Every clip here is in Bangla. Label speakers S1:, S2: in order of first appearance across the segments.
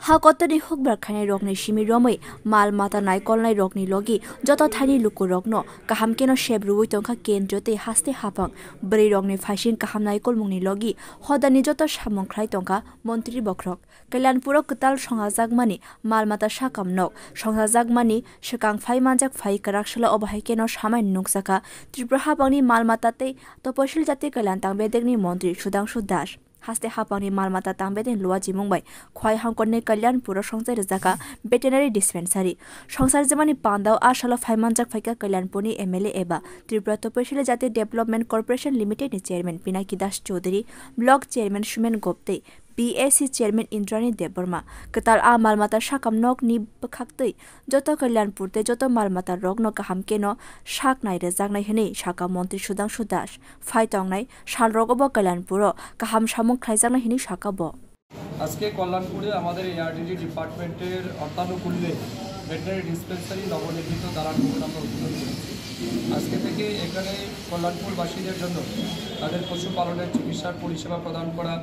S1: Hakotoni hukbar khane rokni shimi romai mal mata naikolnai rokni logi joto thani luku rokno kaham keno sheb ruwi tongkha kendrote haste hapang bri rokni phaisin kaham naikol mungni logi hodani joto samong khlai tongkha montri bokrok Kalyanpuro ketal songjagmani mal mata sakamnok songjagmani sekang phai manjak phai karakshala obahai keno samai nuksaka Tripura hapangni mal mata te toposil jati Kalyan tangbedegni montri Sudhanshu Das Haste hapangni malmata tangbeden luwa jimungbai khwai hangkorni Kalyanpuro songchai rijaka veterinary dispensary songsar jamani pandao asalo phaimanjak phaika Kalyanpurni MLA eba Tripura Toposhila Jati Development Corporation Limited ni chairman Pinaki Das Chaudhary block chairman Sumen Gopte BAC chairman Indrani Deborma ketal a malmata sakamnok ni bkhaktei joto Kalyanpurte joto malmata rokno kaham keno saknai rejaknai hini saka montri Sudhanshu Das phai tongnai salrogobo Kalyanpuro kaham samung khlaijaknai hini sakabo
S2: আজকে কল্যাণপুরে আমাদের এআরডিডি ডিপার্টমেন্টের অর্থানুকূল্যে ভেটেরিনারি ডিসপেন্সারি নবনির্মিত দালানপুর আমরা উদ্বোধন করেছি আজকে থেকে এখানে কল্যাণপুরবাসীদের জন্য তাদের পশুপালনের চিকিৎসার পরিষেবা প্রদান করা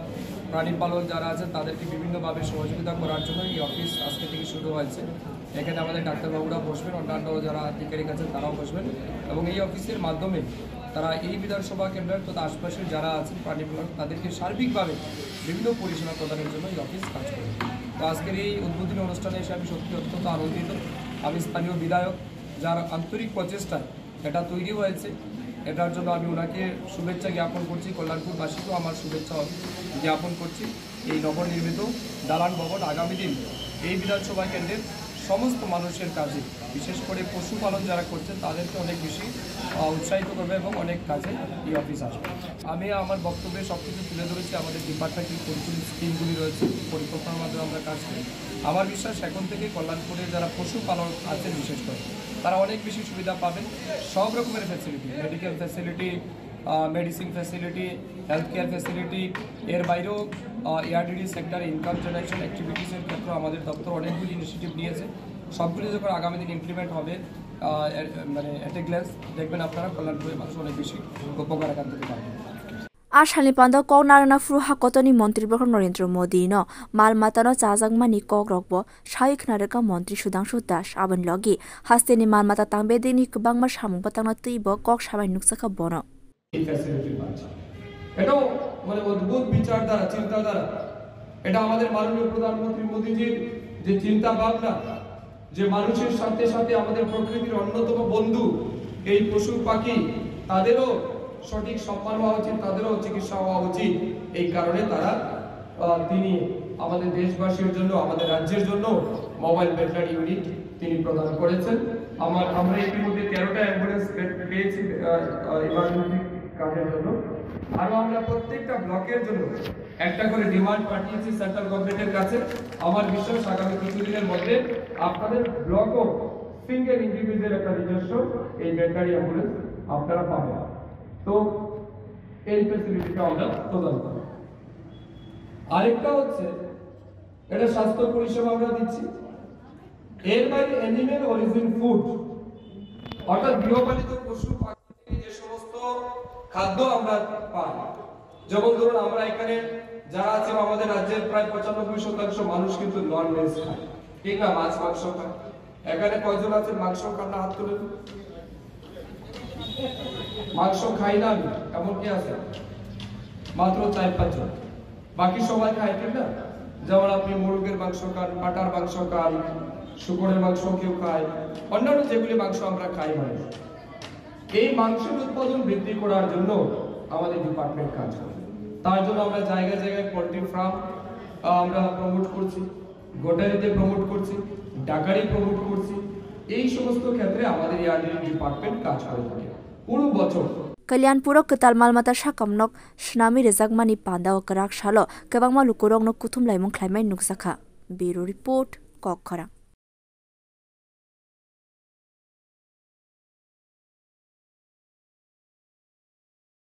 S2: প্রাণী পালন যারা আছে তাদেরকে বিভিন্নভাবে সহযোগিতা করার জন্য এই অফিস আজকে থেকে শুরু হয়েছে এখানে আমাদের ডাক্তারবাবুরা বসবেন অন্যান্য যারা আধিকারিক আছেন তারাও বসবেন এবং এই অফিসের মাধ্যমে তারা এই বিধানসভা কেন্দ্রের তথা আশপাশের যারা আছেন প্রাণী পালন তাদেরকে সার্বিকভাবে বিভিন্ন পরিষেবা প্রদানের জন্য এই অফিস কাজ করে তো আজকের এই উদ্বোধনী অনুষ্ঠানে এসে আমি সত্যি অত্যন্ত আনন্দিত আমি স্থানীয় বিধায়ক যার আন্তরিক প্রচেষ্টায় এটা তৈরি হয়েছে এটার জন্য আমি ওনাকে শুভেচ্ছা জ্ঞাপন করছি কল্যাণপুরবাসীকেও আমার শুভেচ্ছা জ্ঞাপন করছি এই নবনির্মিত দালান ভবন আগামী দিন এই বিধানসভা কেন্দ্রের সমস্ত মানুষের কাজে বিশেষ করে পশুপালন যারা করছেন তাদেরকে অনেক বেশি উৎসাহিত করবে এবং অনেক কাজে এই অফিস আসবে আমি আমার বক্তব্যে সব কিছু তুলে ধরেছি আমাদের ডিপার্টমেন্টের পরিচালিত স্কিমগুলি রয়েছে পরিকল্পনার মাধ্যমে আমরা কাজ করি আমার বিশ্বাস এখন থেকে কল্যাণপুরে যারা পশুপালন আছেন বিশেষ করে তারা অনেক বেশি সুবিধা পাবেন সব রকমের facility medical facility medicine facility health care facility এর বাইরেও এআরডিডি সেক্টরে ইনকাম জেনারেশন অ্যাক্টিভিটিসের ক্ষেত্রে আমাদের দপ্তর অনেকগুলি ইনিশিয়েটিভ নিয়েছে সবগুলি যখন আগামী দিন ইমপ্লিমেন্ট হবে মানে এট এ গ্ল্যান্স দেখবেন আপনারা কল্যাণপুরের মানুষ অনেক বেশি উপকার এখান থেকে পাবেন
S1: Ashalni pando kok narana fru hakotoni montri bokor Narendra Modi no mal matano chajangmani kok rokbo shaik nareka montri Sudhanshu Das aban logi hasteni mal mata tangbedini kbangma samung patangna tuibo kok samai nuksaka bono
S2: এই ফ্যাসিলিটি পাচ্ছে এটাও মানে অদ্ভুত বিচারধারা চিন্তাধারা এটা আমাদের মাননীয় প্রধানমন্ত্রী মোদিজির যে চিন্তা ভাবনা যে মানুষের সাথে সাথে আমাদের প্রকৃতির অন্যতম বন্ধু এই পশু পাখি তাদেরও সঠিক সম্মান হওয়া উচিত তাদেরও চিকিৎসা হওয়া উচিত এই কারণে তিনি আমাদের দেশবাসীর জন্য আমাদের রাজ্যের জন্য মোবাইল ভেটেরিনারি ইউনিট তিনি প্রদান করেছেন আমরা ইতিমধ্যে 13টা অ্যাম্বুলেন্স পেয়েছি ইমার্জেন্সি কাজের জন্য আর আমরা প্রত্যেকটা ব্লকের জন্য একটা করে ডিমান্ড পাঠিয়েছি সেন্ট্রাল গভর্নমেন্টের কাছে আমার বিশ্বাস আগামী কিছুদিনের মধ্যে আপনাদের ব্লকও সিঙ্গেল ইন্ডিভিজুয়াল একটা নিজস্ব এই ভেটেরিনারি অ্যাম্বুলেন্স আপনারা পাবেন তো এই ফ্যাসিলিটিটা আমরা প্রদান করি আরেকটা হচ্ছে এটা স্বাস্থ্য পরিষেবা আমরা দিচ্ছি এর বাইরে অ্যানিমেল অরিজিন ফুড অর্থাৎ গৃহপালিত পশু পাখি থেকে যে সমস্ত খাদ্য আমরা পাই যেমন ধরুন আমরা এখানে যারা আছে আমাদের রাজ্যের প্রায় 95% মানুষ কিন্তু নন ভেজ খায় ঠিক না মাছ মাংস খায় এখানে কয়জন আছে মাংস খান না হাত তুলে মাংস খাই না আমি এমন কি আছে মাত্র 4-5 জন বাকি সবাই খায় ঠিক না যেমন আপনি মুরগির মাংস খান পাটার মাংস খান শুকরের মাংস কেউ খায় অন্যান্য যেগুলি মাংস আমরা খাই মানে এই মাংসের উৎপাদন বৃদ্ধি করার জন্য আমাদের ডিপার্টমেন্ট কাজ করে তার জন্য আমরা জায়গায় জায়গায় পোল্ট্রি ফার্ম আমরা প্রমোট করছি গোটারিতে প্রমোট করছি ডাকারি প্রমোট করছি এই সমস্ত ক্ষেত্রে আমাদের এআরডিডি ডিপার্টমেন্ট কাজ করে থাকে পুরো বছর
S1: Kalyanpuro ketal malmata sakamnok snami rejakmani pandao karak shalo kebangma lukurokno kuthum laimung khlaimai nuksakha Bureau Report Kokkhara